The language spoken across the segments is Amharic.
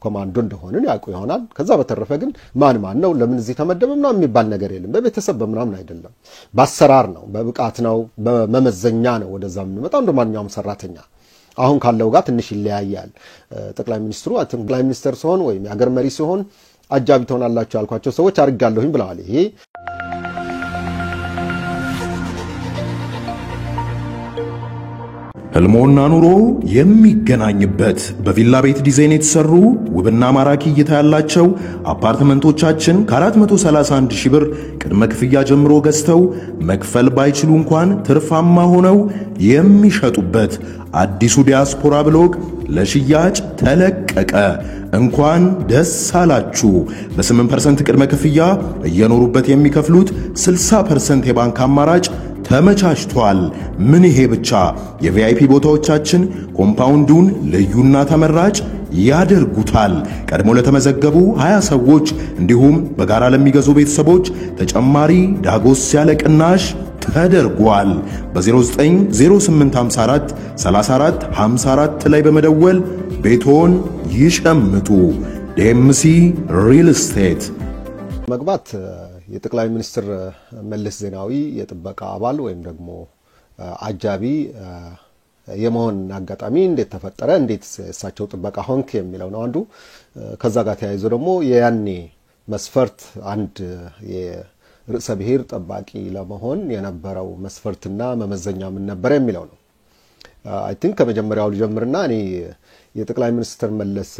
ኮማንዶ እንደሆነ ያውቁ ይሆናል ከዛ በተረፈ ግን ማን ነው ለምን እዚህ ተመደበ ምናምን የሚባል ነገር የለም በቤተሰብ በምናምን አይደለም በአሰራር ነው በብቃት ነው በመመዘኛ ነው ወደዛ የምንመጣው እንደማንኛውም ሰራተኛ አሁን ካለው ጋር ትንሽ ይለያያል ጠቅላይ ሚኒስትሩ ጠቅላይ ሚኒስተር ሲሆን ወይ የሀገር መሪ ሲሆን አጃቢ ተሆናላችሁ ያልኳቸው ሰዎች አርጋለሁኝ ብለዋል ይሄ ህልሞና ኑሮ የሚገናኝበት በቪላ ቤት ዲዛይን የተሰሩ ውብና ማራኪ እይታ ያላቸው አፓርትመንቶቻችን ከ431 ሺህ ብር ቅድመ ክፍያ ጀምሮ ገዝተው መክፈል ባይችሉ እንኳን ትርፋማ ሆነው የሚሸጡበት አዲሱ ዲያስፖራ ብሎክ ለሽያጭ ተለቀቀ። እንኳን ደስ አላችሁ። በ8% ቅድመ ክፍያ እየኖሩበት የሚከፍሉት 60% የባንክ አማራጭ ተመቻችቷል። ምን ይሄ ብቻ! የቪአይፒ ቦታዎቻችን ኮምፓውንዱን ልዩና ተመራጭ ያደርጉታል። ቀድሞ ለተመዘገቡ 20 ሰዎች እንዲሁም በጋራ ለሚገዙ ቤተሰቦች ተጨማሪ ዳጎስ ያለ ቅናሽ ተደርጓል። በ090854 3454 ላይ በመደወል ቤቶን ይሸምቱ። ዴምሲ ሪል ስቴት መግባት የጠቅላይ ሚኒስትር መለስ ዜናዊ የጥበቃ አባል ወይም ደግሞ አጃቢ የመሆን አጋጣሚ እንዴት ተፈጠረ እንዴት እሳቸው ጥበቃ ሆንክ የሚለው ነው አንዱ ከዛ ጋር ተያይዞ ደግሞ የያኔ መስፈርት አንድ የርዕሰ ብሔር ጠባቂ ለመሆን የነበረው መስፈርትና መመዘኛ ምን ነበር የሚለው ነው አይ ቲንክ ከመጀመሪያው ልጀምርና እኔ የጠቅላይ ሚኒስትር መለስ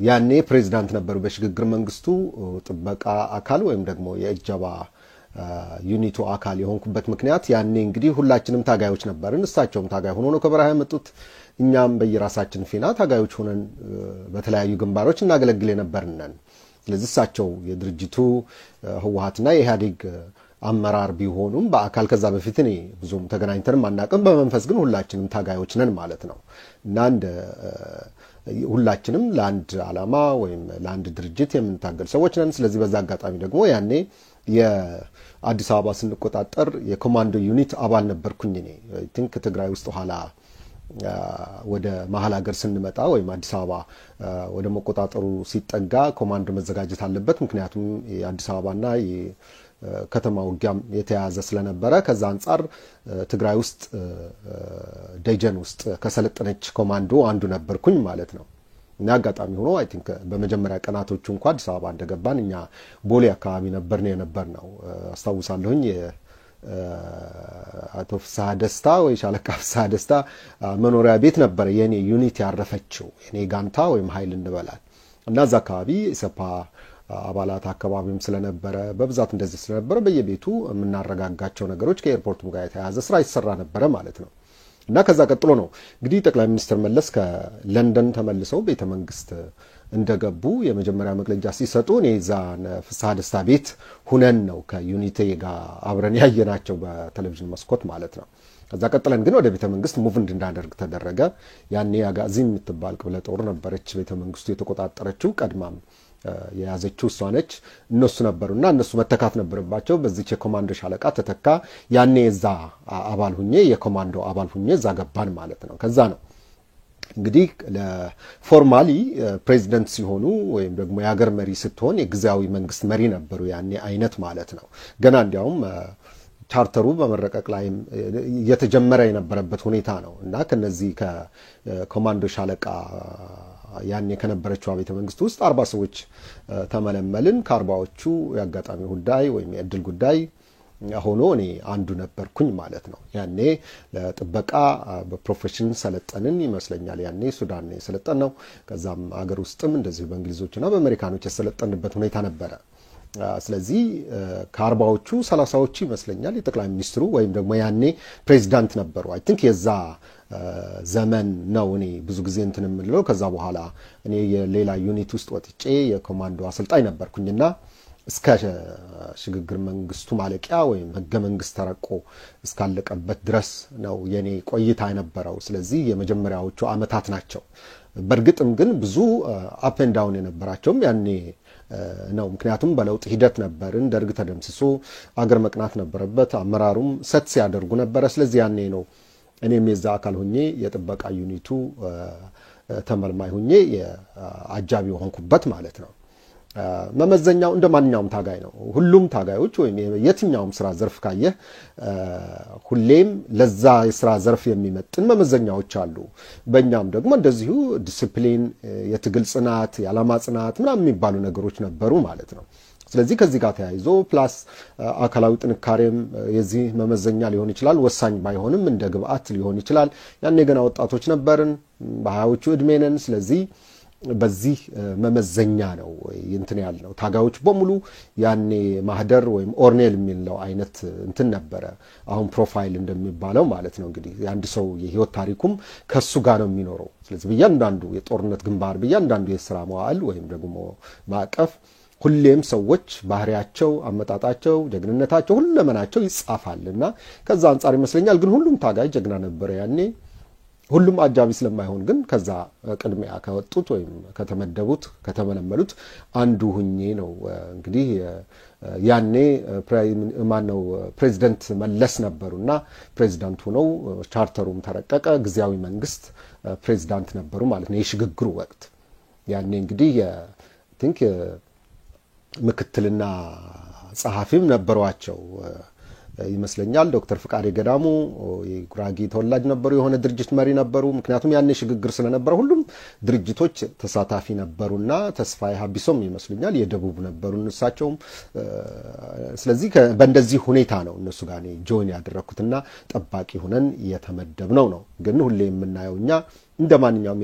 ያኔ ፕሬዝዳንት ነበሩ በሽግግር መንግስቱ ጥበቃ አካል ወይም ደግሞ የእጀባ ዩኒቱ አካል የሆንኩበት ምክንያት ያኔ እንግዲህ ሁላችንም ታጋዮች ነበርን እሳቸውም ታጋይ ሆኖ ነው ከበረሃ የመጡት እኛም በየራሳችን ፊና ታጋዮች ሆነን በተለያዩ ግንባሮች እናገለግል የነበርነን ስለዚህ እሳቸው የድርጅቱ ህወሓትና የኢህአዴግ አመራር ቢሆኑም በአካል ከዛ በፊት እኔ ብዙም ተገናኝተንም አናውቅም በመንፈስ ግን ሁላችንም ታጋዮች ነን ማለት ነው እና ሁላችንም ለአንድ ዓላማ ወይም ለአንድ ድርጅት የምንታገል ሰዎች ነን ስለዚህ በዛ አጋጣሚ ደግሞ ያኔ የአዲስ አበባ ስንቆጣጠር የኮማንዶ ዩኒት አባል ነበርኩኝ እኔ አይ ቲንክ ትግራይ ውስጥ ኋላ ወደ መሐል ሀገር ስንመጣ ወይም አዲስ አበባ ወደ መቆጣጠሩ ሲጠጋ ኮማንዶ መዘጋጀት አለበት ምክንያቱም የአዲስ አበባና ከተማ ውጊያም የተያዘ ስለነበረ ከዛ አንፃር ትግራይ ውስጥ ደጀን ውስጥ ከሰለጠነች ኮማንዶ አንዱ ነበርኩኝ ማለት ነው እና አጋጣሚ ሆኖ አይ ቲንክ በመጀመሪያ ቀናቶቹ እንኳን አዲስ አበባ እንደገባን እኛ ቦሌ አካባቢ ነበርነው አስተዋውሳለሁኝ አቶ ፍስሐ ደስታ ወይ ሻለቃ ፍስሐ ደስታ መኖሪያ ቤት ነበር የኔ ዩኒት ያረፈችው የኔ ጋንታ ወይም ኃይል እንበላል እና እዛ አካባቢ ሰፓ አባላት አካባቢም ስለነበረ በብዛት እንደዚህ ስለነበረ በየቤቱ የምናረጋጋቸው ነገሮች ከኤርፖርቱ ጋር የተያዘ ስራ ይሰራ ነበር ማለት ነው እና ከዛ ቀጥሎ ነው እንግዲህ ጠቅላይ ሚኒስትር መለስ ከለንደን ተመልሰው ቤተ መንግስት እንደገቡ የመጀመሪያ መግለጫ ሲሰጡ እኔ እዛ ፍስሐ ደስታ ቤት ሁነን ነው ከዩኒቲ ጋር አብረን ያየናቸው በቴሌቪዥን መስኮት ማለት ነው ከዛ ቀጥለን ግን ወደ ቤተ መንግስት ሙቭ እንድናደርግ ተደረገ ያኔ አጋዚ የምትባል ቅብለ ጦር ነበረች ቤተ መንግስቱ የተቆጣጠረችው ቀድማም የያዘችው እሷ ነች እነሱ ነበሩና እነሱ መተካት ነበረባቸው በዚህ የኮማንዶ ሻለቃ ተተካ ያኔ እዛ አባል ሁኜ የኮማንዶ አባል ሁኜ እዛ ገባን ማለት ነው ከዛ ነው እንግዲህ ለፎርማሊ ፕሬዚደንት ሲሆኑ ወይም ደግሞ የሀገር መሪ ስትሆን የጊዜያዊ መንግስት መሪ ነበሩ ያኔ አይነት ማለት ነው ገና እንዲያውም ቻርተሩ በመረቀቅ ላይ የተጀመረ የነበረበት ሁኔታ ነው እና ከነዚህ ከኮማንዶ ሻለቃ ያኔ ከነበረችው ቤተ መንግስት ውስጥ 40 ሰዎች ተመለመልን ከ40ዎቹ ያጋጣሚ ጉዳይ ወይም የእድል ጉዳይ ሆኖ እኔ አንዱ ነበርኩኝ ማለት ነው ያኔ ለጥበቃ በፕሮፌሽን ሰለጠንን ይመስለኛል ያኔ ሱዳን ሰለጠን ነው ከዛም አገር ውስጥም እንደዚህ በእንግሊዞችና በአሜሪካኖች የሰለጠንበት ሁኔታ ነበረ ስለዚህ ከ40ዎቹ 30ዎቹ ይመስለኛል የጠቅላይ ሚኒስትሩ ወይም ደግሞ ያኔ ፕሬዝዳንት ነበሩ አይ ቲንክ የዛ ዘመን ነው እኔ ብዙ ጊዜ እንትን ምንለው ከዛ በኋላ እኔ የሌላ ዩኒት ውስጥ ወጥቼ የኮማንዶ አሰልጣኝ ነበርኩኝና እስከ ሽግግር መንግስቱ ማለቂያ ወይም ህገ መንግስት ተረቆ እስካለቀበት ድረስ ነው የኔ ቆይታ የነበረው ስለዚህ የመጀመሪያዎቹ አመታት ናቸው በርግጥም ግን ብዙ አፕ ኤንድ ዳውን የነበራቸውም ያኔ ነው ምክንያቱም በለውጥ ሂደት ነበርን ደርግ ተደምስሶ አገር መቅናት ነበረበት አመራሩም ሰት ሲያደርጉ ነበር ስለዚህ ያኔ ነው እኔም የዛ አካል ሆኜ የጥበቃ ዩኒቱ ተመልማይ ሆኜ የአጃቢ ሆንኩበት ማለት ነው። መመዘኛው እንደማንኛውም ታጋይ ነው። ሁሉም ታጋዮች ወይም የትኛውም ስራ ዘርፍ ካየህ ሁሌም ለዛ የስራ ዘርፍ የሚመጥን መመዘኛዎች አሉ። በእኛም ደግሞ እንደዚሁ ዲሲፕሊን፣ የትግል ጽናት፣ የዓላማ ጽናት ምናምን የሚባሉ ነገሮች ነበሩ ማለት ነው። ስለዚህ ከዚህ ጋር ተያይዞ ፕላስ አካላዊ ጥንካሬም የዚህ መመዘኛ ሊሆን ይችላል። ወሳኝ ባይሆንም እንደ ግብአት ሊሆን ይችላል። ያኔ ገና ወጣቶች ነበርን፣ በሀያዎቹ እድሜ ነን። ስለዚህ በዚህ መመዘኛ ነው እንትን ያልነው። ታጋዮች በሙሉ ያኔ ማህደር ወይም ኦርኔል የሚለው አይነት እንትን ነበረ። አሁን ፕሮፋይል እንደሚባለው ማለት ነው። እንግዲህ የአንድ ሰው የህይወት ታሪኩም ከሱ ጋር ነው የሚኖረው። ስለዚህ በእያንዳንዱ የጦርነት ግንባር፣ በእያንዳንዱ የስራ መዋዕል ወይም ደግሞ ማዕቀፍ ሁሌም ሰዎች ባህሪያቸው፣ አመጣጣቸው፣ ጀግንነታቸው፣ ሁለመናቸው ይጻፋልና ከዛ አንጻር ይመስለኛል። ግን ሁሉም ታጋይ ጀግና ነበረ ያኔ። ሁሉም አጃቢ ስለማይሆን ግን ከዛ ቅድሚያ ከወጡት ወይም ከተመደቡት ከተመለመሉት አንዱ ሁኜ ነው እንግዲህ ያኔ ማነው ፕሬዚደንት መለስ ነበሩና ፕሬዚዳንት ሆነው ቻርተሩም ተረቀቀ። ጊዜያዊ መንግስት ፕሬዚዳንት ነበሩ ማለት ነው የሽግግሩ ወቅት። ያኔ እንግዲህ ቲንክ ምክትልና ጸሐፊም ነበሯቸው ይመስለኛል። ዶክተር ፍቃዴ ገዳሙ የጉራጌ ተወላጅ ነበሩ፣ የሆነ ድርጅት መሪ ነበሩ። ምክንያቱም ያኔ ሽግግር ስለነበረ ሁሉም ድርጅቶች ተሳታፊ ነበሩና ተስፋዬ ሀቢሶም ይመስለኛል የደቡብ ነበሩ እሳቸውም። ስለዚህ በእንደዚህ ሁኔታ ነው እነሱ ጋር ጆይን ያደረኩትና ጠባቂ ሆነን የተመደብነው ነው። ግን ሁሌ የምናየው እኛ እንደማንኛውም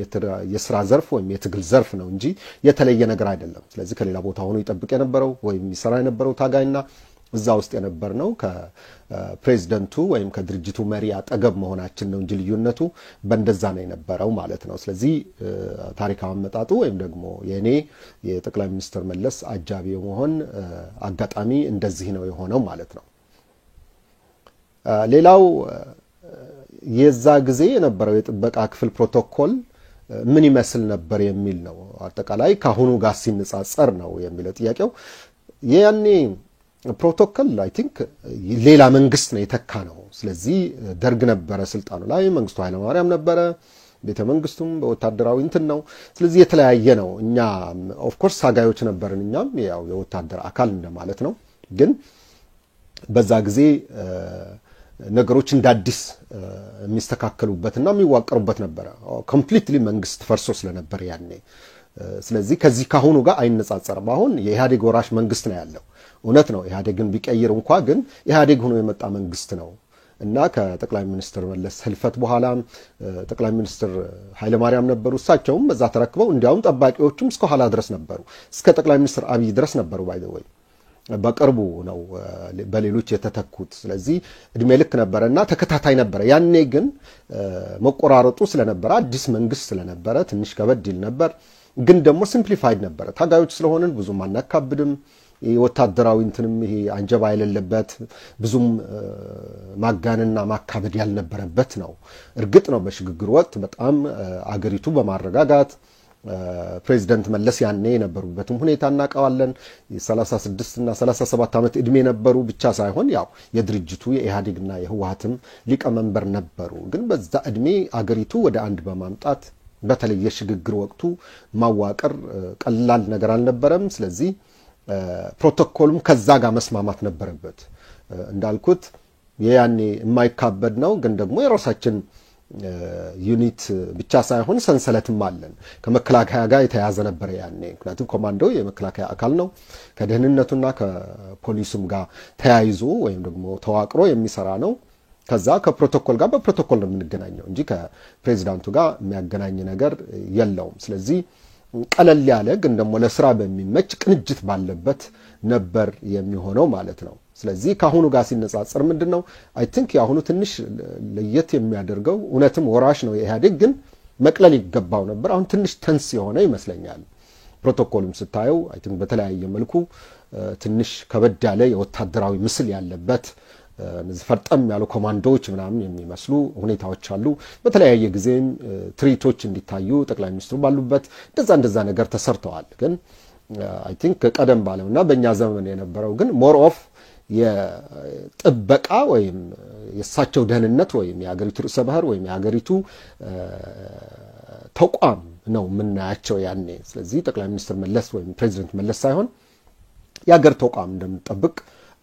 የስራ ዘርፍ ወይም የትግል ዘርፍ ነው እንጂ የተለየ ነገር አይደለም። ስለዚህ ከሌላ ቦታ ሆኖ ይጠብቅ የነበረው ወይም ይሰራ የነበረው ታጋይና እዛ ውስጥ የነበርነው ከፕሬዚደንቱ ወይም ከድርጅቱ መሪ አጠገብ መሆናችን ነው እንጂ ልዩነቱ በእንደዛ ነው የነበረው ማለት ነው። ስለዚህ ታሪካዊ አመጣጡ ወይም ደግሞ የኔ የጠቅላይ ሚኒስትር መለስ አጃቢ የመሆን አጋጣሚ እንደዚህ ነው የሆነው ማለት ነው። ሌላው የዛ ጊዜ የነበረው የጥበቃ ክፍል ፕሮቶኮል ምን ይመስል ነበር የሚል ነው። አጠቃላይ ካሁኑ ጋር ሲነጻጸር ነው የሚለው ጥያቄው። ያኔ ፕሮቶኮል አይ ቲንክ ሌላ መንግስት ነው የተካ ነው። ስለዚህ ደርግ ነበረ ስልጣኑ ላይ፣ መንግስቱ ኃይለማርያም ነበረ፣ ቤተ መንግስቱም በወታደራዊ እንትን ነው። ስለዚህ የተለያየ ነው። እኛ ኦፍ ኮርስ ታጋዮች ነበርን፣ እኛም ያው የወታደር አካል እንደማለት ነው። ግን በዛ ጊዜ ነገሮች እንደ አዲስ የሚስተካከሉበትና የሚዋቀሩበት ነበረ። ኮምፕሊትሊ መንግስት ፈርሶ ስለነበር ያኔ። ስለዚህ ከዚህ ካሁኑ ጋር አይነጻጸርም። አሁን የኢህአዴግ ወራሽ መንግስት ነው ያለው። እውነት ነው ኢህአዴግን ቢቀይር እንኳ ግን ኢህአዴግ ሆኖ የመጣ መንግስት ነው እና ከጠቅላይ ሚኒስትር መለስ ህልፈት በኋላ ጠቅላይ ሚኒስትር ኃይለማርያም ነበሩ። እሳቸውም በዛ ተረክበው እንዲያውም ጠባቂዎቹም እስከ ኋላ ድረስ ነበሩ፣ እስከ ጠቅላይ ሚኒስትር አብይ ድረስ ነበሩ። ባይ ዘ ወይ በቅርቡ ነው በሌሎች የተተኩት። ስለዚህ እድሜ ልክ ነበረና ተከታታይ ነበረ። ያኔ ግን መቆራረጡ ስለነበረ አዲስ መንግስት ስለነበረ ትንሽ ከበድ ይል ነበር። ግን ደግሞ ሲምፕሊፋይድ ነበረ። ታጋዮች ስለሆነን ብዙም አናካብድም። ወታደራዊ እንትንም ይሄ አንጀባ የሌለበት ብዙም ማጋንና ማካበድ ያልነበረበት ነው። እርግጥ ነው በሽግግር ወቅት በጣም አገሪቱ በማረጋጋት ፕሬዚደንት መለስ ያኔ የነበሩበትም ሁኔታ እናውቀዋለን። የ36 እና 37 ዓመት እድሜ ነበሩ ብቻ ሳይሆን ያው የድርጅቱ የኢህአዴግና የህወሓትም ሊቀመንበር ነበሩ። ግን በዛ እድሜ አገሪቱ ወደ አንድ በማምጣት በተለይ የሽግግር ወቅቱ ማዋቀር ቀላል ነገር አልነበረም። ስለዚህ ፕሮቶኮሉም ከዛ ጋር መስማማት ነበረበት። እንዳልኩት ያኔ የማይካበድ ነው። ግን ደግሞ የራሳችን ዩኒት ብቻ ሳይሆን ሰንሰለትም አለን። ከመከላከያ ጋር የተያዘ ነበር ያኔ። ምክንያቱም ኮማንዶ የመከላከያ አካል ነው። ከደህንነቱና ከፖሊሱም ጋር ተያይዞ ወይም ደግሞ ተዋቅሮ የሚሰራ ነው። ከዛ ከፕሮቶኮል ጋር በፕሮቶኮል ነው የምንገናኘው እንጂ ከፕሬዚዳንቱ ጋር የሚያገናኝ ነገር የለውም። ስለዚህ ቀለል ያለ ግን ደግሞ ለስራ በሚመች ቅንጅት ባለበት ነበር የሚሆነው ማለት ነው። ስለዚህ ካሁኑ ጋር ሲነጻጸር ምንድነው አይ ቲንክ ያሁኑ ትንሽ ለየት የሚያደርገው እውነትም ወራሽ ነው የኢህአዴግ፣ ግን መቅለል ይገባው ነበር። አሁን ትንሽ ተንስ የሆነ ይመስለኛል። ፕሮቶኮሉም ስታየው አይ ቲንክ በተለያየ መልኩ ትንሽ ከበድ ያለ የወታደራዊ ምስል ያለበት ፈርጠም ያሉ ኮማንዶዎች ምናምን የሚመስሉ ሁኔታዎች አሉ። በተለያየ ጊዜም ትርኢቶች እንዲታዩ ጠቅላይ ሚኒስትሩ ባሉበት እንደዛ ነገር ተሰርተዋል። ግን አይ ቲንክ ቀደም ባለውና በእኛ ዘመን የነበረው ግን ሞር ኦፍ የጥበቃ ወይም የእሳቸው ደህንነት ወይም የሀገሪቱ ርዕሰ ባህር ወይም የሀገሪቱ ተቋም ነው ምናያቸው ያኔ ስለዚህ ጠቅላይ ሚኒስትር መለስ ወይም ፕሬዚደንት መለስ ሳይሆን ያገር ተቋም እንደምጠብቅ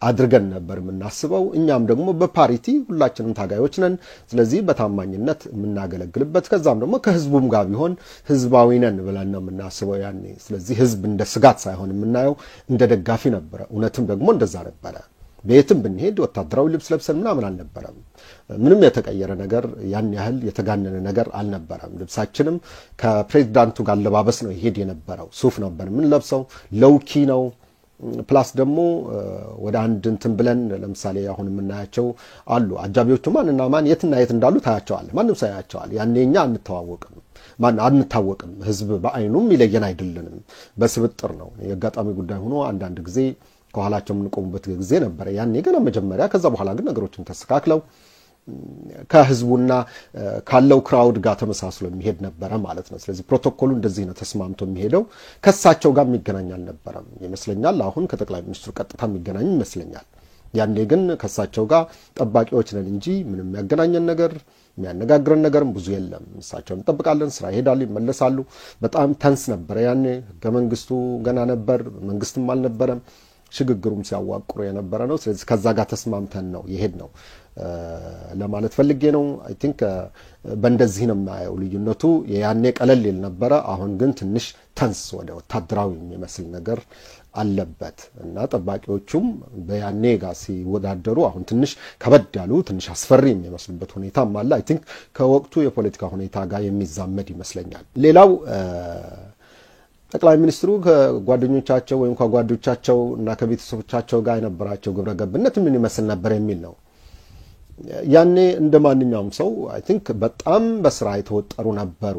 አድርገን ነበር ምናስበው እኛም ደግሞ በፓሪቲ ሁላችንም ታጋዮች ነን ስለዚህ በታማኝነት ምናገለግልበት ከዛም ደግሞ ከህዝቡም ጋር ቢሆን ህዝባዊ ነን ብለን ነው ምናስበው ያኔ ስለዚህ ህዝብ እንደ ስጋት ሳይሆን ምናየው እንደ ደጋፊ ነበር እውነትም ደግሞ እንደዛ ነበር ቤትም ብንሄድ ወታደራዊ ልብስ ለብሰን ምናምን አልነበረም ምንም የተቀየረ ነገር ያን ያህል የተጋነነ ነገር አልነበረም ልብሳችንም ከፕሬዝዳንቱ ጋር ለባበስ ነው ይሄድ የነበረው ሱፍ ነበር ምን ለብሰው ሎውኪ ነው ፕላስ ደግሞ ወደ አንድ እንትን ብለን ለምሳሌ አሁን ምናያቸው አሉ አጃቢዎቹ ማንና ማን የትና የት እንዳሉ ታያቸዋል ማንንም ሳያቸዋል ያኔኛ አንታወቅም ህዝብ በአይኑም ይለየን አይደለንም በስብጥር ነው የጋጣሚ ጉዳይ ሆኖ አንዳንድ ጊዜ ከኋላቸው ምንቆምበት ጊዜ ነበር ያኔ ገና መጀመሪያ ከዛ በኋላ ግን ነገሮችን ተስተካክለው ከህዝቡና ካለው ክራውድ ጋር ተመሳስሎ የሚሄድ ነበር ማለት ነው ስለዚህ ፕሮቶኮሉ እንደዚህ ነው ተስማምቶ የሚሄደው ከሳቸው ጋር የሚገናኝ አልነበረም ይመስለኛል አሁን ከጠቅላይ ሚኒስትሩ ቀጥታ የሚገናኝ ይመስለኛል ያኔ ግን ከሳቸው ጋር ጠባቂዎች ነን እንጂ ምንም ያገናኘን ነገር የሚያነጋግረን ነገርም ብዙ የለም እሳቸውን እንጠብቃለን ስራ ይሄዳሉ ይመለሳሉ በጣም ተንስ ነበር ያኔ ከመንግስቱ ገና ነበር መንግስትም አልነበረም ሽግግሩም ሲያዋቅሩ የነበረ ነው ስለዚህ ከዛ ጋር ተስማምተን ነው ይሄድ ነው ለማለት ፈልጌ ነው አይ ቲንክ በእንደዚህ ነው ማየው ልዩነቱ ያኔ ቀለል ይል ነበር አሁን ግን ትንሽ ተንስ ወደ ወታደራዊ የሚመስል ነገር አለበት እና ጠባቂዎቹም በያኔ ጋር ሲወዳደሩ አሁን ትንሽ ከበድ ያሉ ትንሽ አስፈሪ የሚመስሉበት ሁኔታም አለ አይ ቲንክ ከወቅቱ የፖለቲካ ሁኔታ ጋር የሚዛመድ ይመስለኛል ሌላው ጠቅላይ ሚኒስትሩ ከጓደኞቻቸው ወይም ከጓዶቻቸው እና ከቤተሰቦቻቸው ጋር የነበራቸው ግብረ ገብነት ምን ይመስል ነበር የሚል ነው ያኔ እንደማንኛውም ሰው አይ ቲንክ በጣም በስራ የተወጠሩ ነበሩ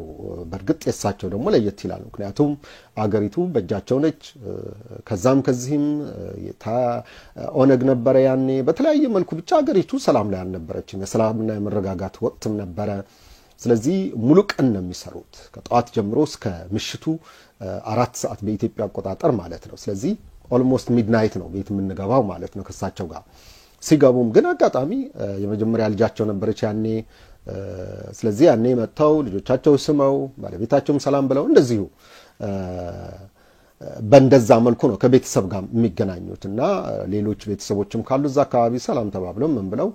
በርግጥ የሳቸው ደግሞ ለየት ይላል ምክንያቱም አገሪቱ በእጃቸው ነች ከዛም ከዚህም ኦነግ ነበር ያኔ በተለያየ መልኩ ብቻ አገሪቱ ሰላም ላይ አልነበረችም የሰላምና የመረጋጋት ወቅትም ነበር ስለዚህ ሙሉ ቀን ነው የሚሰሩት ከጧት ጀምሮ እስከ ምሽቱ 4 ሰዓት በኢትዮጵያ አቆጣጠር ማለት ነው ስለዚህ ኦልሞስት ሚድናይት ነው ቤት ምንገባው ማለት ነው ከሳቸው ጋር ሲጋቡም ግን አጋጣሚ የመጀመሪያ ልጃቸው ነበረች ያኔ ስለዚህ ያኔ መጣው ልጆቻቸው ስመው ባለቤታቸውም ሰላም ብለው እንደዚሁ በእንደዛ መልኩ ነው ከቤተሰብ ጋር የሚገናኙትና ሌሎች ቤተሰቦችም ካሉ እዛ አካባቢ ሰላም ተባብለው ምን ብለው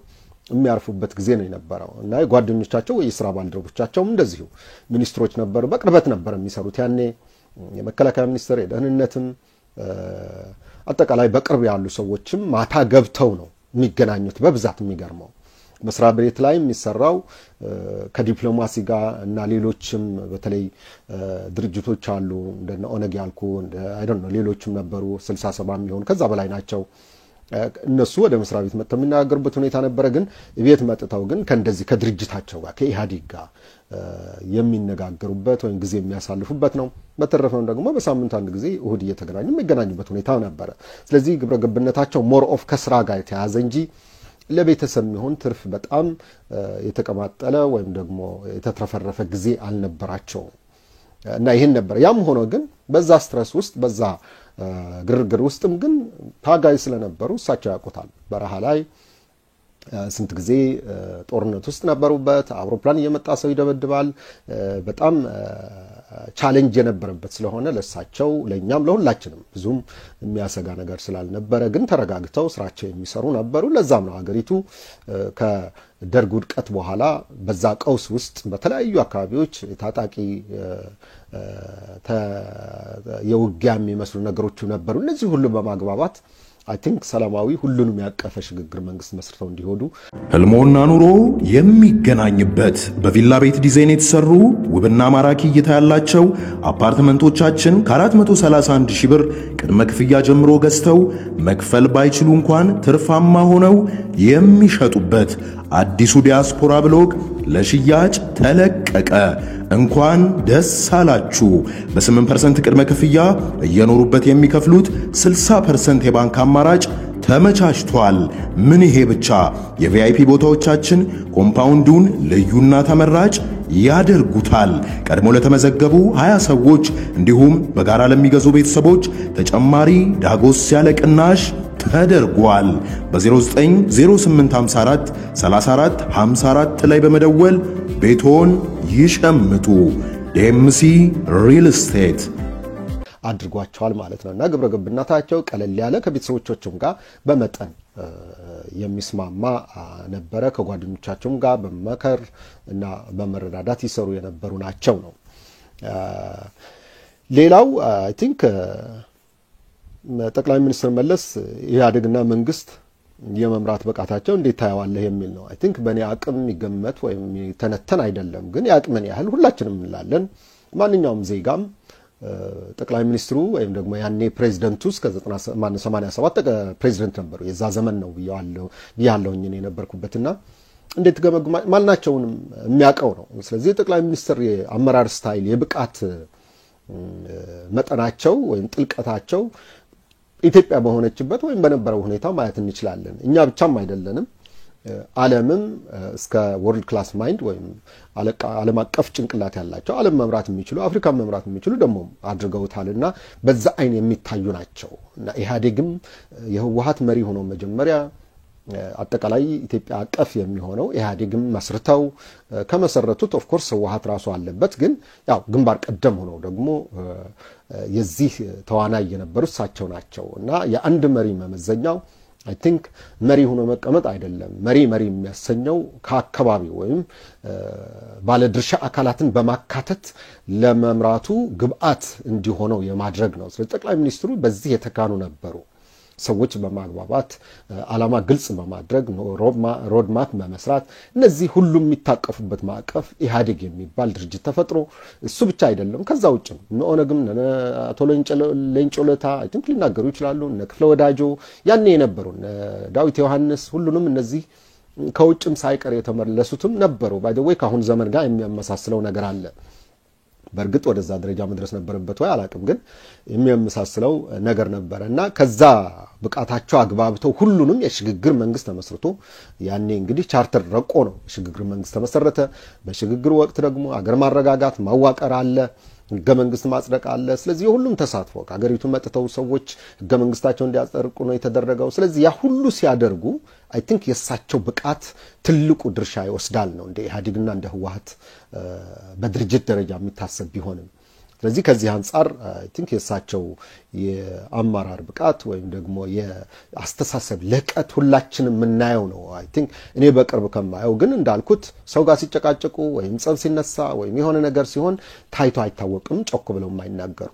የሚያርፉበት ጊዜ ነው የነበረው እና የጓደኞቻቸው የሥራ ባልደረቦቻቸውም እንደዚሁ ሚኒስትሮች ነበሩ በቅርበት ነበር የሚሰሩት ያኔ የመከላከያ ሚኒስትር የደህንነትም አጠቃላይ በቅርብ ያሉ ሰዎችም ማታ ገብተው ነው የሚገናኙት በብዛት የሚገርመው መስሪያ ቤት ላይ የሚሰራው ከዲፕሎማሲ ጋር እና ሌሎችም በተለይ ድርጅቶች አሉ እንደነ ኦነግ ያልኩ አይ ዶንት ኖ ሌሎችም ነበሩ 67 የሚሆኑ ከዛ በላይ ናቸው እነሱ ወደ መስሪያ ቤት መጥተው የሚናገሩበት ሁኔታ ነበር ግን ቤት መጥተው ግን ከእንደዚህ ከድርጅታቸው ጋር ከኢሃዲግ ጋር የሚነጋገሩበት ወይ ጊዜ የሚያሳልፉበት ነው በተረፈው ደግሞ በሳምንት አንድ ጊዜ እሁድ እየተገናኙ የሚገናኙበት ሁኔታ ነበር ስለዚህ ግብረ ገብነታቸው ሞር ኦፍ ከስራ ጋር የተያዘ እንጂ ለቤተሰብ የሚሆን ትርፍ በጣም የተቀማጠለ ወይም ደግሞ የተትረፈረፈ ጊዜ አልነበራቸው እና ይሄን ነበር ያም ሆኖ ግን በዛ ስትረስ ውስጥ በዛ ግርግር ውስጥም ግን ታጋይ ስለነበሩ እሳቸው ያቆታል በረሃ ላይ ስንት ጊዜ ጦርነት ውስጥ ነበሩበት አውሮፕላን እየመጣ ሰው ይደበድባል በጣም ቻሌንጅ የነበረበት ስለሆነ ለሳቸው ለኛም ለሁላችንም ብዙም የሚያሰጋ ነገር ስላልነበረ ግን ተረጋግተው ስራቸው የሚሰሩ ነበሩ ለዛም ነው ሀገሪቱ ከደርግ ውድቀት በኋላ በዛ ቀውስ ውስጥ በተለያዩ አካባቢዎች ታጣቂ የውጊያ የሚመስሉ ነገሮች ነበሩ እነዚህ ሁሉ በማግባባት I think ሰላማዊ ሁሉንም ያቀፈ ሽግግር መንግስት መስርተው እንዲሆዱ ህልሞና ኑሮ የሚገናኝበት በቪላ ቤት ዲዛይን የተሰሩ ውብና ማራኪ እይታ ያላቸው አፓርትመንቶቻችን ከ431 ሺህ ብር ቅድመ ክፍያ ጀምሮ ገዝተው መክፈል ባይችሉ እንኳን ትርፋማ ሆነው የሚሸጡበት አዲሱ ዲያስፖራ ብሎግ ለሽያጭ ተለቀቀ። እንኳን ደስ አላችሁ። በ8% ቅድመ ክፍያ እየኖሩበት የሚከፍሉት 60% የባንክ አማራጭ ተመቻችቷል። ምን ይሄ ብቻ! የቪአይፒ ቦታዎቻችን ኮምፓውንዱን ልዩና ተመራጭ ያደርጉታል። ቀድሞ ለተመዘገቡ 20 ሰዎች እንዲሁም በጋራ ለሚገዙ ቤተሰቦች ተጨማሪ ዳጎስ ያለ ቅናሽ ተደርጓል። በ090854 3454 ላይ በመደወል ቤቶን ይሸምቱ። ዴምሲ ሪል ስቴት አድርጓቸዋል ማለት ነውና ግብረ ገብነታቸው ቀለል ያለ ከቤተሰቦቻቸውም ጋር በመጠን የሚስማማ ነበረ። ከጓደኞቻቸውም ጋር በመከር እና በመረዳዳት ይሰሩ የነበሩ ናቸው ነው። ሌላው አይ ቲንክ ጠቅላይ ሚኒስትር መለስ ኢህአዴግና መንግስት የመምራት በቃታቸው እንዴት ታያዋለህ የሚል ነው። አይ ቲንክ በእኔ አቅም ይገመት ወይም ተነተን አይደለም፣ ግን ያቅምን ያህል ሁላችንም እንላለን። ማንኛውም ዜጋም ጠቅላይ ሚኒስትሩ ወይም ደግሞ ያኔ ፕሬዝዳንቱ እስከ 87 ፕሬዝዳንት ነበሩ። የዛ ዘመን ነው ብያለሁኝ እኔ ነበርኩበትና እንዴት ገመግማ ማልናቸውንም የሚያቀው ነው። ስለዚህ ጠቅላይ ሚኒስትር የአመራር ስታይል የብቃት መጠናቸው ወይም ጥልቀታቸው ኢትዮጵያ በሆነችበት ወይም በነበረው ሁኔታ ማየት እንችላለን። እኛ ብቻም አይደለንም፣ ዓለምም እስከ ወርልድ ክላስ ማይንድ ወይም ዓለም አቀፍ ጭንቅላት ያላቸው ዓለም መምራት የሚችሉ አፍሪካ መምራት የሚችሉ ደግሞ አድርገውታልና በዛ አይን የሚታዩ ናቸው እና ኢህአዴግም የህወሓት መሪ ሆኖ መጀመሪያ አጠቃላይ ኢትዮጵያ አቀፍ የሚሆነው ኢህአዴግም መስርተው ከመሰረቱት ኦፍ ኮርስ ህወሓት ራሱ አለበት፣ ግን ያው ግንባር ቀደም ሆነው ደግሞ የዚህ ተዋናይ የነበሩት እሳቸው ናቸው እና የአንድ መሪ መመዘኛው አይ ቲንክ መሪ ሆኖ መቀመጥ አይደለም። መሪ የሚያሰኘው ከአካባቢው ወይም ባለድርሻ አካላትን በማካተት ለመምራቱ ግብአት እንዲሆነው የማድረግ ነው። ስለዚህ ጠቅላይ ሚኒስትሩ በዚህ የተካኑ ነበሩ። ሰዎች በማግባባት ዓላማ ግልጽ በማድረግ ሮድማፕ በመስራት እነዚህ ሁሉም የሚታቀፉበት ማዕቀፍ ኢህአዴግ የሚባል ድርጅት ተፈጥሮ እሱ ብቻ አይደለም፣ ከዛ ውጭም ኦነግም አቶ ሌንጮ ለታ አይ ቲንክ ሊናገሩ ይችላሉ፣ እነ ክፍለ ወዳጆ ያኔ የነበሩ ዳዊት ዮሐንስ ሁሉንም እነዚህ ከውጭም ሳይቀር የተመለሱትም ነበሩ። ባይ ዘ ዌይ ከአሁን ዘመን ጋር የሚያመሳስለው ነገር አለ። በእርግጥ ወደዛ ደረጃ መድረስ ነበረበት ወይ አላቅም፣ ግን የሚያመሳስለው ነገር ነበረ እና ከዛ ብቃታቸው አግባብተው ሁሉንም የሽግግር መንግስት ተመስርቶ ያኔ እንግዲህ ቻርተር ረቆ ነው የሽግግር መንግስት ተመሰረተ። በሽግግር ወቅት ደግሞ አገር ማረጋጋት ማዋቀር አለ፣ ህገ መንግስት ማጽደቅ አለ። ስለዚህ ሁሉም ተሳትፎ ከሀገሪቱ መጥተው ሰዎች ህገ መንግስታቸውን እንዲያጸድቁ ነው የተደረገው። ስለዚህ ያ ሁሉ ሲያደርጉ አይ ቲንክ የሳቸው ብቃት ትልቁ ድርሻ ይወስዳል ነው እንደ ኢህአዴግና እንደ ህወሓት በድርጅት ደረጃ የሚታሰብ ቢሆንም። ስለዚህ ከዚህ አንፃር አይ ቲንክ የሳቸው የአመራር ብቃት ወይም ደግሞ የአስተሳሰብ ልቀት ሁላችንም የምናየው ነው። አይ ቲንክ እኔ በቅርብ ከማየው ግን እንዳልኩት ሰው ጋር ሲጨቃጨቁ ወይም ጸብ ሲነሳ ወይም የሆነ ነገር ሲሆን ታይቶ አይታወቅም፣ ጮክ ብለው የማይናገሩ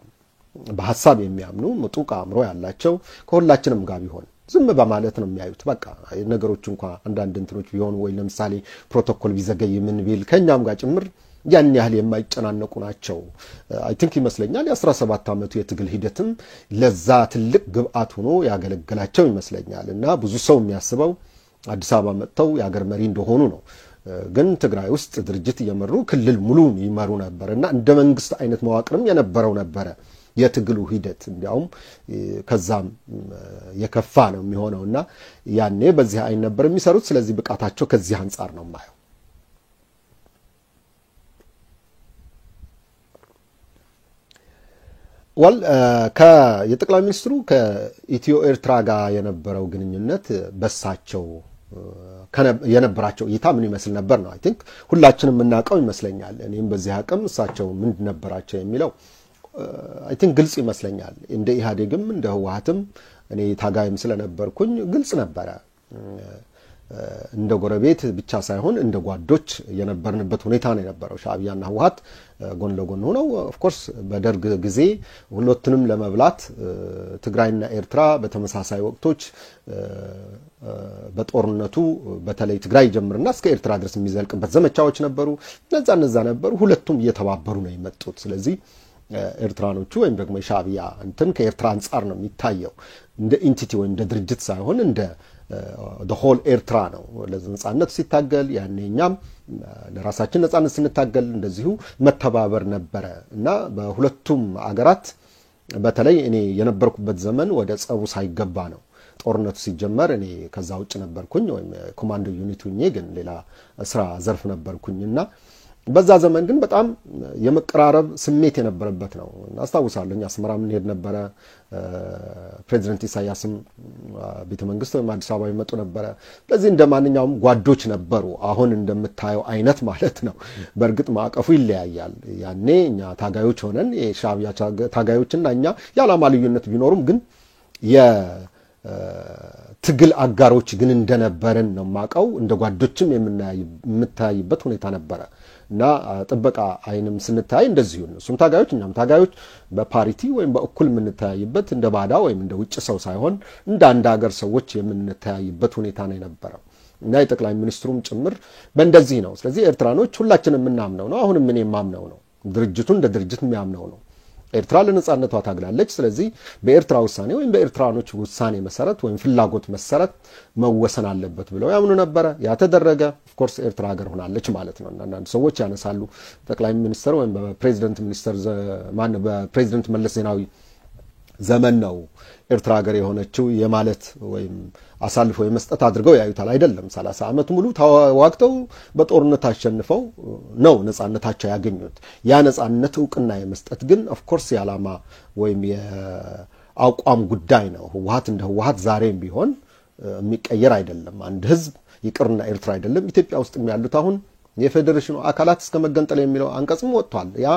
በሐሳብ የሚያምኑ ምጡቅ አእምሮ ያላቸው ከሁላችንም ጋር ቢሆን ዝም በማለት ነው የሚያዩት። በቃ ነገሮች እንኳን አንዳንድ እንትኖች ቢሆኑ ወይ ለምሳሌ ፕሮቶኮል ቢዘገይ ምን ቢል ከኛም ጋር ጭምር ያን ያህል የማይጨናነቁ ናቸው። አይ ቲንክ ይመስለኛል የ17 ዓመቱ የትግል ሂደትም ለዛ ትልቅ ግብአት ሆኖ ያገለገላቸው ይመስለኛል እና ብዙ ሰው የሚያስበው አዲስ አበባ መጥተው የሀገር መሪ እንደሆኑ ነው። ግን ትግራይ ውስጥ ድርጅት እየመሩ ክልል ሙሉን ይመሩ ነበርና እንደ መንግስት አይነት መዋቅርም የነበረው ነበረ የትግሉ ሂደት። እንዲያውም ከዛም የከፋ ነው የሚሆነውና ያኔ በዚህ አይን ነበር የሚሰሩት። ስለዚህ ብቃታቸው ከዚህ አንፃር ነው ማየው። የጠቅላይ ሚኒስትሩ ከኢትዮ ኤርትራ ጋር የነበረው ግንኙነት በሳቸው የነበራቸው እይታ ምን ይመስል ነበር ነው አይ ቲንክ ሁላችንም የምናውቀው ይመስለኛል። እኔም በዚህ አቅም እሳቸው ምን ነበራቸው የሚለው አይ ቲንክ ግልጽ ይመስለኛል። እንደ ኢህአዴግም እንደ ህወሓትም እኔ ታጋይም ስለነበርኩኝ ግልጽ ነበረ። እንደ ጎረቤት ብቻ ሳይሆን እንደ ጓዶች የነበርንበት ሁኔታ ነው የነበረው። ሻዕቢያና ህወሓት ጎን ለጎን ሆነው ኦፍ ኮርስ በደርግ ጊዜ ሁለቱንም ለመብላት ትግራይና ኤርትራ በተመሳሳይ ወቅቶች በጦርነቱ በተለይ ትግራይ ጀምርና እስከ ኤርትራ ድረስ የሚዘልቅበት ዘመቻዎች ነበሩ። እነዛ ነበሩ። ሁለቱም እየተባበሩ ነው የመጡት። ስለዚህ ኤርትራኖቹ ወይም ደግሞ የሻዕቢያ እንትን ከኤርትራ አንፃር ነው የሚታየው እንደ ኢንቲቲ ወይም እንደ ድርጅት ሳይሆን እንደ the whole ኤርትራ ነው ለነጻነት ሲታገል። ያኔኛም ለራሳችን ነጻነት ስንታገል እንደዚሁ መተባበር ነበረ እና በሁለቱም አገራት በተለይ እኔ የነበርኩበት ዘመን ወደ ጸቡ ሳይገባ ነው ጦርነቱ ሲጀመር እኔ ከዛ ውጭ ነበርኩኝ ወይም ኮማንዶ ዩኒት ሆኜ ግን ሌላ ስራ ዘርፍ ነበርኩኝና በዛ ዘመን ግን በጣም የመቀራረብ ስሜት የነበረበት ነው። አስታውሳለሁ አስመራ ምን ሄድ ነበር ፕሬዝዳንት ኢሳያስም ቤተ መንግስት ወይም አዲስ አበባ ይመጡ ነበር። ስለዚህ እንደማንኛውም ጓዶች ነበሩ። አሁን እንደምታየው አይነት ማለት ነው። በእርግጥ ማዕቀፉ ይለያያል። ያኔ እኛ ታጋዮች ሆነን የሻዕቢያ ታጋዮችና እኛ የዓላማ ልዩነት ቢኖርም ግን የትግል አጋሮች ግን እንደነበረን ነው ማቀው። እንደ ጓዶችም የምታይበት ሁኔታ ነበረ እና ጥበቃ አይንም ስንታይ እንደዚሁ ነው። እሱም ታጋዮች እኛም ታጋዮች በፓሪቲ ወይም በእኩል የምንታይበት እንደ ባዳ ወይም እንደ ውጭ ሰው ሳይሆን እንደ አንድ ሀገር ሰዎች የምንታይበት ሁኔታ ነው የነበረው እና የጠቅላይ ሚኒስትሩም ጭምር በእንደዚህ ነው። ስለዚህ ኤርትራኖች ሁላችንም የምናምነው ነው። አሁንም እኔ የማምነው ነው። ድርጅቱ እንደ ድርጅት የሚያምነው ነው። ኤርትራ ለነጻነቷ ታግላለች። ስለዚህ በኤርትራ ውሳኔ ወይም በኤርትራኖች ውሳኔ መሰረት ወይም ፍላጎት መሰረት መወሰን አለበት ብለው ያምኑ ነበር። ያ ተደረገ። ኦፍ ኮርስ ኤርትራ ሀገር ሆናለች ማለት ነው። አንዳንድ ሰዎች ያነሳሉ ጠቅላይ ሚኒስትር ወይም በፕሬዝዳንት መለስ ዜናዊ ዘመን ነው ኤርትራ ሀገር የሆነችው የማለት ወይም አሳልፎ የመስጠት አድርገው ያዩታል። አይደለም 30 ዓመት ሙሉ ተዋግተው በጦርነት አሸንፈው ነው ነጻነታቸው ያገኙት። ያ ነጻነት ዕውቅና የመስጠት ግን ኦፍ ኮርስ የዓላማ ወይም የአቋም ጉዳይ ነው። ህወሓት እንደ ህወሓት ዛሬም ቢሆን የሚቀየር አይደለም። አንድ ህዝብ ይቅርና ኤርትራ አይደለም ኢትዮጵያ ውስጥ ያሉት አሁን የፌዴሬሽኑ አካላት እስከ መገንጠል የሚለው አንቀጽም ወጥቷል። ያ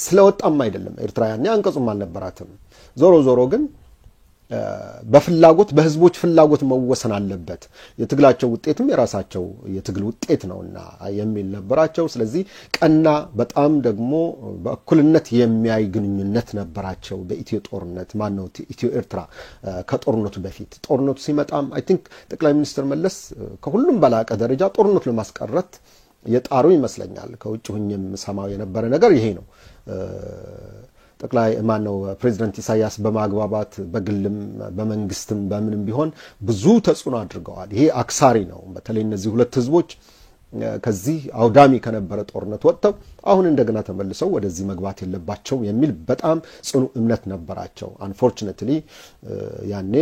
ስለወጣም አይደለም ኤርትራ ያኔ አንቀጹም አልነበራትም። ዞሮ ግን በፍላጎት በህዝቦች ፍላጎት መወሰን አለበት። የትግላቸው ውጤትም የራሳቸው የትግል ውጤት ነውና የሚል ነበራቸው። ስለዚህ ቀና በጣም ደግሞ በእኩልነት የሚያይ ግንኙነት ነበራቸው። በኢትዮ ጦርነት ማነው ኢትዮ ኤርትራ ከጦርነቱ በፊት ጦርነቱ ሲመጣም አይ ቲንክ ጠቅላይ ሚኒስትር መለስ ከሁሉም በላቀ ደረጃ ጦርነቱ ለማስቀረት የጣሩ ይመስለኛል። ከውጭ ሆኜም ሰማው የነበረ ነገር ይሄ ነው። ጠቅላይ ማነው ፕሬዝዳንት ኢሳያስ በማግባባት በግልም በመንግስትም በምንም ቢሆን ብዙ ተጽዕኖ አድርገዋል። ይሄ አክሳሪ ነው። በተለይ እነዚህ ሁለት ህዝቦች ከዚህ አውዳሚ ከነበረ ጦርነት ወጥተው አሁን እንደገና ተመልሰው ወደዚህ መግባት የለባቸውም የሚል በጣም ጽኑ እምነት ነበራቸው። አንፎርቹኔትሊ ያኔ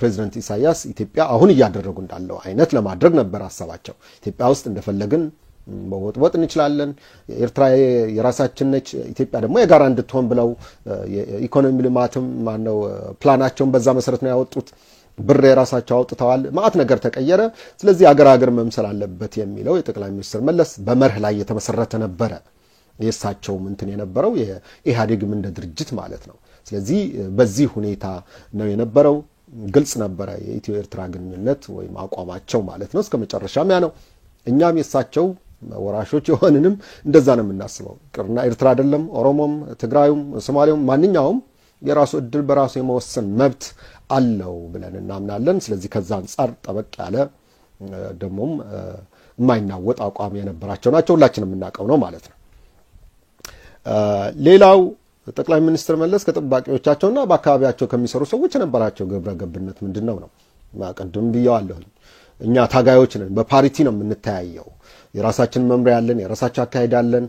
ፕሬዝዳንት ኢሳያስ ኢትዮጵያ አሁን እያደረጉ እንዳለው አይነት ለማድረግ ነበር ሐሳባቸው። ኢትዮጵያ ውስጥ እንደፈለግን መወጥወጥ እንችላለን፣ ኤርትራ የራሳችን ነች፣ ኢትዮጵያ ደግሞ የጋራ እንድትሆን ብለው የኢኮኖሚ ልማትም ማነው ፕላናቸውን በዛ መሰረት ነው ያወጡት። ብር የራሳቸው አውጥተዋል። ማአት ነገር ተቀየረ። ስለዚህ አገር መምሰል አለበት የሚለው የጠቅላይ ሚኒስትር መለስ በመርህ ላይ የተመሰረተ ነበረ። የሳቸው እንትን የነበረው የኢህአዴግም እንደ ድርጅት ማለት ነው። ስለዚህ በዚህ ሁኔታ ነው የነበረው። ግልጽ ነበረ የኢትዮ ኤርትራ ግንኙነት ወይም አቋማቸው ማለት ነው። እስከመጨረሻም ያ ነው። እኛም የሳቸው ወራሾች የሆንንም እንደዛ ነው የምናስበው። ቅርና ኤርትራ አይደለም ኦሮሞም፣ ትግራዩም፣ ሶማሌውም ማንኛውም የራሱ እድል በራሱ የመወሰን መብት አለው ብለን እናምናለን። ስለዚህ ከዛ አንፃር ጠበቅ ያለ ደሞም የማይናወጥ አቋም የነበራቸው ናቸው። ሁላችንም የምናውቀው ነው ማለት ነው። ሌላው ጠቅላይ ሚኒስትር መለስ ከጥባቂዎቻቸውና በአካባቢያቸው ከሚሰሩ ሰዎች የነበራቸው ግብረ ገብነት ምንድነው ነው? ማቀደም ብያዋለሁ። እኛ ታጋዮች ነን። በፓሪቲ ነው የምንተያየው። የራሳችን መምሪያ ያለን፣ የራሳችን አካሄድ አለን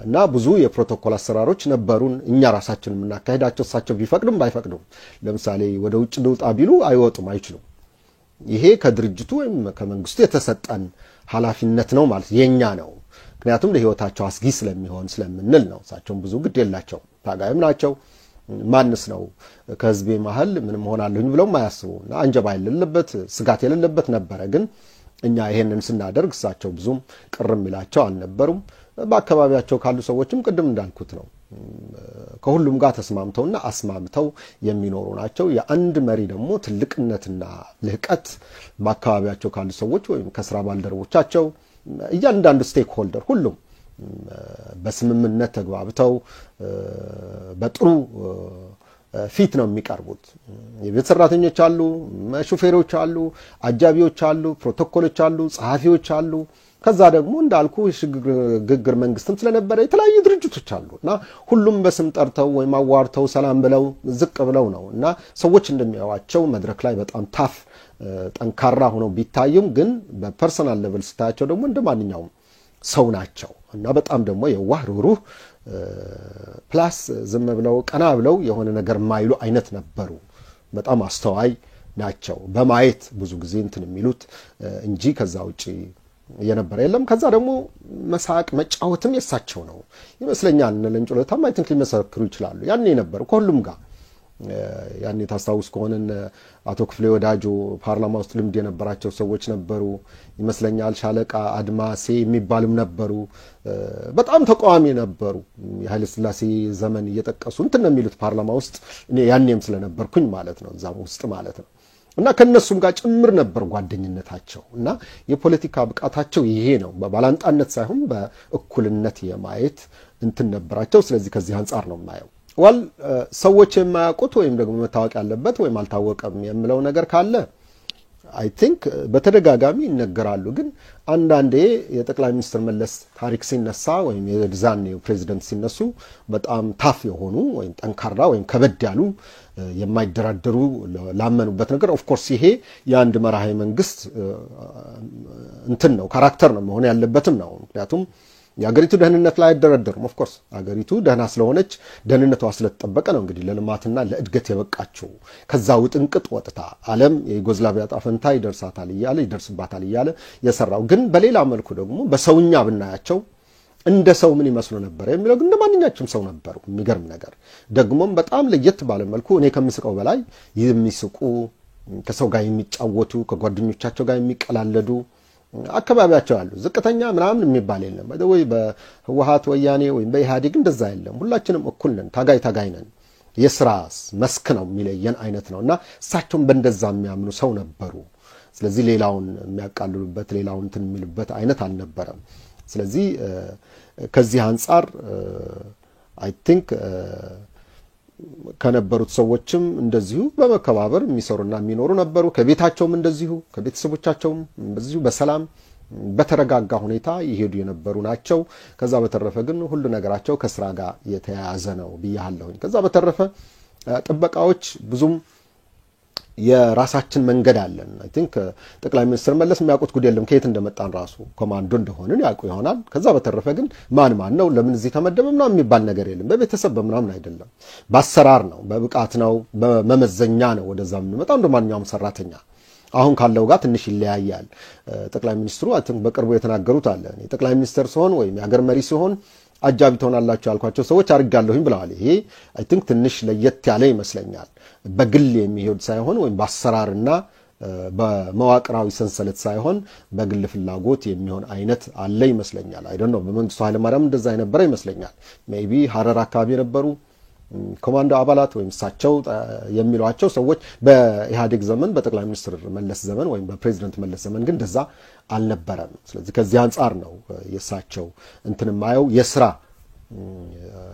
እና ብዙ የፕሮቶኮል አሰራሮች ነበሩን። እኛ ራሳችን የምናካሄዳቸው እሳቸው ቢፈቅዱም ባይፈቅዱም፣ ለምሳሌ ወደ ውጭ ልውጣ ቢሉ አይወጡም፣ አይችሉም። ይሄ ከድርጅቱ ወይም ከመንግስቱ የተሰጠን ኃላፊነት ነው ማለት የኛ ነው። ምክንያቱም ለህይወታቸው አስጊ ስለሚሆን ስለምንል ነው። እሳቸውም ብዙ ግድ የላቸው ታጋይም ናቸው። ማንስ ነው ከህዝቤ መሃል ምንም ሆናለሁኝ ብለው ማያስቡና አንጀባ የሌለበት ስጋት የሌለበት ነበረ። ግን እኛ ይሄንን ስናደርግ እሳቸው ብዙም ቅርም ይላቸው አልነበሩም። በአካባቢያቸው ካሉ ሰዎችም ቅድም እንዳልኩት ነው ከሁሉም ጋር ተስማምተውና አስማምተው የሚኖሩ ናቸው። የአንድ መሪ ደግሞ ትልቅነትና ልህቀት በአካባቢያቸው ካሉ ሰዎች ወይም ከስራ ባልደረቦቻቸው እያንዳንዱ ስቴክ ሆልደር ሁሉም በስምምነት ተግባብተው በጥሩ ፊት ነው የሚቀርቡት። የቤት ሰራተኞች አሉ፣ ሹፌሮች አሉ፣ አጃቢዎች አሉ፣ ፕሮቶኮሎች አሉ፣ ጸሐፊዎች አሉ። ከዛ ደግሞ እንዳልኩ የሽግግር መንግስትም ስለነበረ የተለያዩ ድርጅቶች አሉና ሁሉም በስም ጠርተው ወይም አዋርተው ሰላም ብለው ዝቅ ብለው ነው እና ሰዎች እንደሚያዋቸው መድረክ ላይ በጣም ታፍ ጠንካራ ሆነው ቢታዩም ግን በፐርሰናል ሌቭል ስታያቸው ደግሞ እንደማንኛውም ሰው ናቸው እና በጣም ደግሞ የዋህ ሩህሩህ ፕላስ ዝም ብለው ቀና ብለው የሆነ ነገር ማይሉ አይነት ነበሩ። በጣም አስተዋይ ናቸው። በማየት ብዙ ጊዜ እንትን የሚሉት እንጂ ከዛ ውጪ የነበረ የለም። ከዛ ደግሞ መሳቅ መጫወትም የሳቸው ነው ይመስለኛል። ለንጮ ለታም አይ ቲንክ ሊመሰክሩ ይችላሉ። ያኔ ነበር ከሁሉም ጋር ያኔ ታስታውስ ከሆነ አቶ ክፍሌ ወዳጆ ፓርላማ ውስጥ ልምድ የነበራቸው ሰዎች ነበሩ ይመስለኛል። ሻለቃ አድማሴ የሚባልም ነበሩ። በጣም ተቃዋሚ ነበሩ። የኃይለ ሥላሴ ዘመን እየጠቀሱ እንትን ነው የሚሉት ፓርላማ ውስጥ እኔ ያኔም ስለነበርኩኝ ማለት ነው እዛም ውስጥ ማለት ነው። እና ከነሱም ጋር ጭምር ነበር ጓደኝነታቸው እና የፖለቲካ ብቃታቸው ይሄ ነው። በባላንጣነት ሳይሆን በእኩልነት የማየት እንትን ነበራቸው። ስለዚህ ከዚህ አንፃር ነው የማየው። ሰዎች የማያውቁት ወይም ደግሞ መታወቅ ያለበት ወይም አልታወቀም የሚለው ነገር ካለ አይ ቲንክ በተደጋጋሚ ይነገራሉ። ግን አንዳንዴ የጠቅላይ ሚኒስትር መለስ ታሪክ ሲነሳ ወይም የዛኔው ፕሬዚደንት ሲነሱ በጣም ታፍ የሆኑ ወይም ጠንካራ ወይም ከበድ ያሉ የማይደራደሩ ላመኑበት ነገር ኦፍ ኮርስ ይሄ የአንድ መራሄ መንግስት እንትን ነው ካራክተር ነው መሆን ያለበትም ነው። ምክንያቱም የሀገሪቱ ደህንነት ላይ አይደረደሩም። ኦፍ ኮርስ ሀገሪቱ ደህና ስለሆነች ደህንነቷ ስለተጠበቀ ነው እንግዲህ ለልማትና ለእድገት የበቃቸው። ከዛ ውጥንቅጥ ወጥታ ዓለም የዩጎዝላቪያ ዕጣ ፈንታ ይደርስባታል እያለ የሰራው ግን በሌላ መልኩ ደግሞ በሰውኛ ብናያቸው እንደ ሰው ምን ይመስሉ ነበር የሚለው ግን እንደማንኛቸውም ሰው ነበሩ። የሚገርም ነገር ደግሞም በጣም ለየት ባለ መልኩ እኔ ከምስቀው በላይ የሚስቁ ከሰው ጋር የሚጫወቱ ከጓደኞቻቸው ጋር የሚቀላለዱ አከባቢያቸው አሉ። ዝቅተኛ ምናምን የሚባል የለም። ወይ በህወሓት ወያኔ ወይ በኢህአዴግ እንደዛ የለም። ሁላችንም እኩል ነን፣ ታጋይ ነን። የስራ መስክ ነው የሚለየን አይነት ነውና እሳቸውም በእንደዛ የሚያምኑ ሰው ነበሩ። ስለዚህ ሌላውን የሚያቃልሉበት ሌላውን እንትን የሚሉበት አይነት አልነበረም። ስለዚህ ከዚህ አንፃር አይ ቲንክ ከነበሩት ሰዎችም እንደዚሁ በመከባበር የሚሰሩና የሚኖሩ ነበሩ። ከቤታቸውም እንደዚሁ ከቤተሰቦቻቸውም እንደዚሁ በሰላም በተረጋጋ ሁኔታ ይሄዱ የነበሩ ናቸው። ከዛ በተረፈ ግን ሁሉ ነገራቸው ከስራ ጋር የተያያዘ ነው ብያለሁኝ። ከዛ በተረፈ ጥበቃዎች ብዙም የራሳችን መንገድ አለን። አይ ቲንክ ጠቅላይ ሚኒስትር መለስ የሚያውቁት ጉድ የለም ከየት እንደመጣን ራሱ ኮማንዶ እንደሆነን ያውቁ ይሆናል። ከዛ በተረፈ ግን ማን ነው ለምን እዚህ ተመደበ ምናምን የሚባል ነገር የለም። በቤተሰብ በምናምን አይደለም፣ በአሰራር ነው፣ በብቃት ነው፣ በመመዘኛ ነው ወደዛ የምንመጣው እንደ ማንኛውም ሰራተኛ። አሁን ካለው ጋር ትንሽ ይለያያል። ጠቅላይ ሚኒስትሩ አይ ቲንክ በቅርቡ የተናገሩት አለ እኔ ጠቅላይ ሚኒስትር ሲሆን ወይም የሀገር መሪ ሲሆን አጃቢ ትሆናላችሁ ያልኳቸው ሰዎች አድርጋለሁኝ ብለዋል። ይሄ አይ ቲንክ ትንሽ ለየት ያለ ይመስለኛል። በግል የሚሄድ ሳይሆን ወይም በአሰራርና በመዋቅራዊ ሰንሰለት ሳይሆን በግል ፍላጎት የሚሆን አይነት አለ ይመስለኛል። አይ ዶንት ኖ በመንግስቱ ኃይለማርያም እንደዛ የነበረ ይመስለኛል። ሜቢ ሐረር አካባቢ የነበሩ ኮማንዶ አባላት ወይም እሳቸው የሚሏቸው ሰዎች በኢህአዴግ ዘመን በጠቅላይ ሚኒስትር መለስ ዘመን ወይም በፕሬዚደንት መለስ ዘመን ግን እንደዛ አልነበረም። ስለዚህ ከዚህ አንፃር ነው የእሳቸው እንትን ማየው የስራ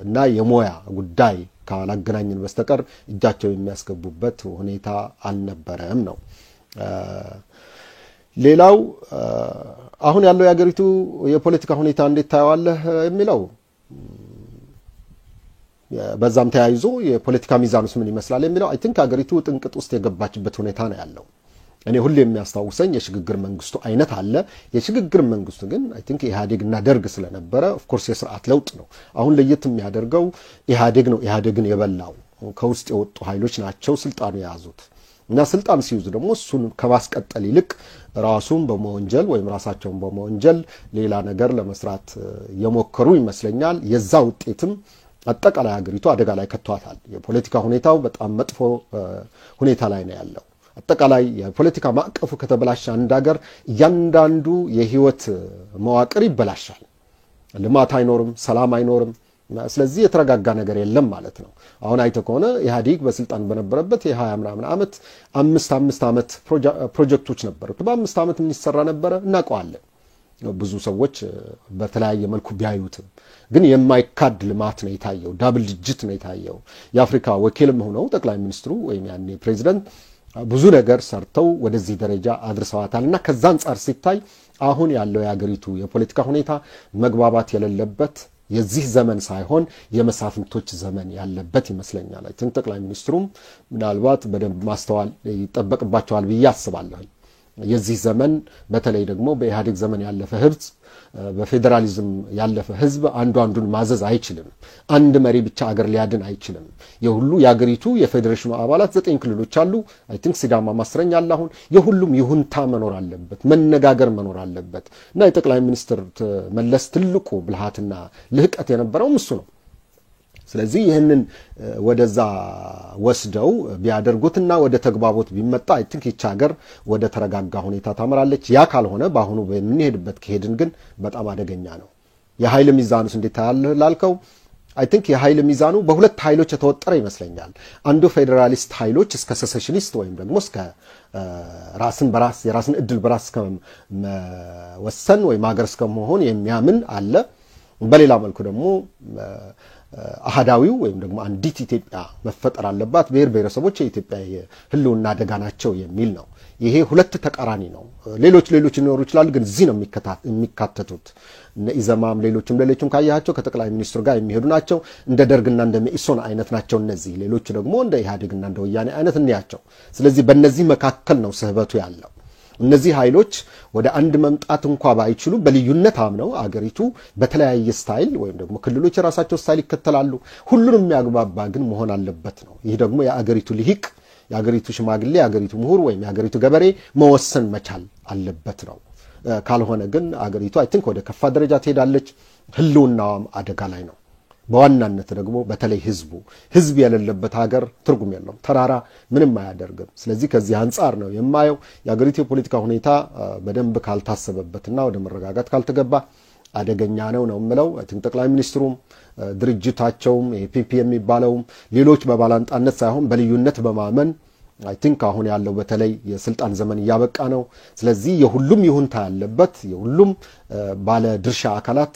እና የሞያ ጉዳይ ካላገናኝን በስተቀር እጃቸው የሚያስገቡበት ሁኔታ አልነበረም ነው። ሌላው አሁን ያለው የሀገሪቱ የፖለቲካ ሁኔታ እንዴት ታየዋለህ የሚለው በዛም ተያይዞ የፖለቲካ ሚዛኑስ ምን ይመስላል የሚለው አይ ቲንክ ሀገሪቱ ጥንቅጥ ውስጥ የገባችበት ሁኔታ ነው ያለው። እኔ ሁሉ የሚያስታውሰኝ የሽግግር መንግስቱ አይነት አለ። የሽግግር መንግስቱ ግን አይ ቲንክ ኢህአዴግና ደርግ ስለነበረ ኦፍ ኮርስ የስርዓት ለውጥ ነው። አሁን ለየት የሚያደርገው ኢህአዴግ ነው ኢህአዴግን የበላው። ከውስጥ የወጡ ኃይሎች ናቸው ስልጣኑ የያዙት እና ስልጣን ሲይዙ ደግሞ እሱን ከማስቀጠል ይልቅ ራሱን በመወንጀል ወይም ራሳቸውን በመወንጀል ሌላ ነገር ለመስራት የሞከሩ ይመስለኛል። የዛ ውጤትም አጠቃላይ ሀገሪቱ አደጋ ላይ ከቷታል። የፖለቲካ ሁኔታው በጣም መጥፎ ሁኔታ ላይ ነው ያለው። አጠቃላይ የፖለቲካ ማዕቀፉ ከተበላሸ አንድ ሀገር እያንዳንዱ የህይወት መዋቅር ይበላሻል። ልማት አይኖርም፣ ሰላም አይኖርም። ስለዚህ የተረጋጋ ነገር የለም ማለት ነው። አሁን አይተ ከሆነ ኢህአዴግ በስልጣን በነበረበት የ20 ምናምን ዓመት 5 ዓመት ፕሮጀክቶች ነበሩት። በ5 ዓመት ምን ይሰራ ነበረ እናውቀዋለን። ብዙ ሰዎች በተለያየ መልኩ ቢያዩትም ግን የማይካድ ልማት ነው የታየው። ዳብል ዲጂት ነው የታየው። የአፍሪካ ወኪልም ሆነው ጠቅላይ ሚኒስትሩ ወይም ያኔ ፕሬዚደንት ብዙ ነገር ሰርተው ወደዚህ ደረጃ አድርሰዋታልና ከዛ አንፃር ሲታይ አሁን ያለው የሀገሪቱ የፖለቲካ ሁኔታ መግባባት የሌለበት የዚህ ዘመን ሳይሆን የመሳፍንቶች ዘመን ያለበት ይመስለኛል። አይ ቲንክ ጠቅላይ ሚኒስትሩም ምናልባት በደንብ ማስተዋል ይጠበቅባቸዋል ብዬ አስባለሁ። የዚህ ዘመን በተለይ ደግሞ በኢህአዴግ ዘመን ያለፈ ህዝብ በፌደራሊዝም ያለፈ ህዝብ አንዱን ማዘዝ አይችልም። አንድ መሪ ብቻ አገር ሊያድን አይችልም። የሁሉ የአገሪቱ የፌዴሬሽኑ አባላት 9 ክልሎች አሉ። አይ ቲንክ ሲዳማ ማስረኛ አለ። አሁን የሁሉም ይሁንታ መኖር አለበት፣ መነጋገር መኖር አለበት እና የጠቅላይ ሚኒስትር መለስ ትልቁ ብልሃትና ልህቀት የነበረው እሱ ነው። ስለዚህ ይህንን ወደዛ ወስደው ቢያደርጉትና ወደ ተግባቦት ቢመጣ አይ ቲንክ ይህች ሀገር ወደ ተረጋጋ ሁኔታ ታመራለች። ያ ካልሆነ በአሁኑ በምንሄድበት ከሄድን ግን በጣም አደገኛ ነው። የኃይል ሚዛኑስ እንዴት ታያለህ ላልከው አይ ቲንክ የኃይል ሚዛኑ በሁለት ኃይሎች የተወጠረ ይመስለኛል። አንዱ ፌዴራሊስት ኃይሎች እስከ ሴሴሽኒስት ወይም ደግሞ እስከ ራስን በራስ የራስን እድል በራስ ከመወሰን ወይም ሀገር እስከመሆን የሚያምን አለ። በሌላ መልኩ ደግሞ አሃዳዊው ወይም ደግሞ አንዲት ኢትዮጵያ መፈጠር አለባት፣ ብሔር ብሔረሰቦች የኢትዮጵያ ህልውና አደጋ ናቸው የሚል ነው። ይሄ ሁለት ተቃራኒ ነው። ሌሎች ሊኖሩ ይችላሉ፣ ግን እዚህ ነው የሚካተቱት። እነ ኢዘማም ሌሎችም ካያቸው ከጠቅላይ ሚኒስትሩ ጋር የሚሄዱ ናቸው። እንደ ደርግና እንደ መኢሶን አይነት ናቸው እነዚህ። ሌሎች ደግሞ እንደ ኢህአዴግና እንደ ወያኔ አይነት እንያቸው። ስለዚህ በእነዚህ መካከል ነው ስህበቱ ያለው። እነዚህ ኃይሎች ወደ አንድ መምጣት እንኳን ባይችሉ በልዩነት አምነው አገሪቱ በተለያየ ስታይል ወይም ደግሞ ክልሎች የራሳቸው ስታይል ይከተላሉ። ሁሉንም የሚያግባባ ግን መሆን አለበት ነው። ይህ ደግሞ የአገሪቱ ልሂቅ፣ የአገሪቱ ሽማግሌ፣ የአገሪቱ ምሁር ወይም የአገሪቱ ገበሬ መወሰን መቻል አለበት ነው። ካልሆነ ግን አገሪቱ አይ ቲንክ ወደ ከፋ ደረጃ ትሄዳለች። ህልውናዋም አደጋ ላይ ነው። በዋናነት ደግሞ በተለይ ህዝብ የሌለበት ሀገር ትርጉም የለውም። ተራራ ምንም አያደርግም። ስለዚህ ከዚህ አንጻር ነው የማየው የአገሪቱ የፖለቲካ ሁኔታ በደንብ ካልታሰበበትና ወደ መረጋጋት ካልተገባ አደገኛ ነው የምለው። ጠቅላይ ሚኒስትሩም ድርጅታቸውም የፒፒ የሚባለውም ሌሎች በባላንጣነት ሳይሆን በልዩነት በማመን አይ ቲንክ አሁን ያለው በተለይ የስልጣን ዘመን እያበቃ ነው። ስለዚህ የሁሉም ይሁንታ ያለበት የሁሉም ባለ ድርሻ አካላት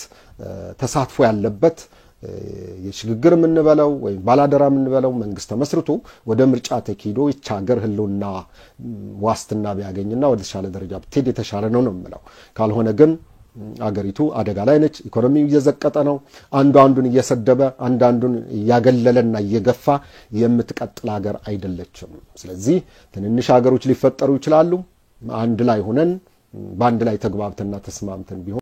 ተሳትፎ ያለበት የሽግግር የምንበለው ወይም ባላደራ የምንበለው መንግስት ተመስርቶ ወደ ምርጫ ተኪዶ ይህች ሀገር ህልውና ዋስትና ቢያገኝና ወደ ተሻለ ደረጃ ብትሄድ የተሻለ ነው የምለው። ካልሆነ ግን አገሪቱ አደጋ ላይ ነች። ኢኮኖሚው እየዘቀጠ ነው። አንዱን እየሰደበ አንዱን እያገለለና እየገፋ የምትቀጥል ሀገር አይደለችም። ስለዚህ ትንንሽ ሀገሮች ሊፈጠሩ ይችላሉ። አንድ ላይ ሆነን በአንድ ላይ ተግባብተንና ተስማምተን ቢሆን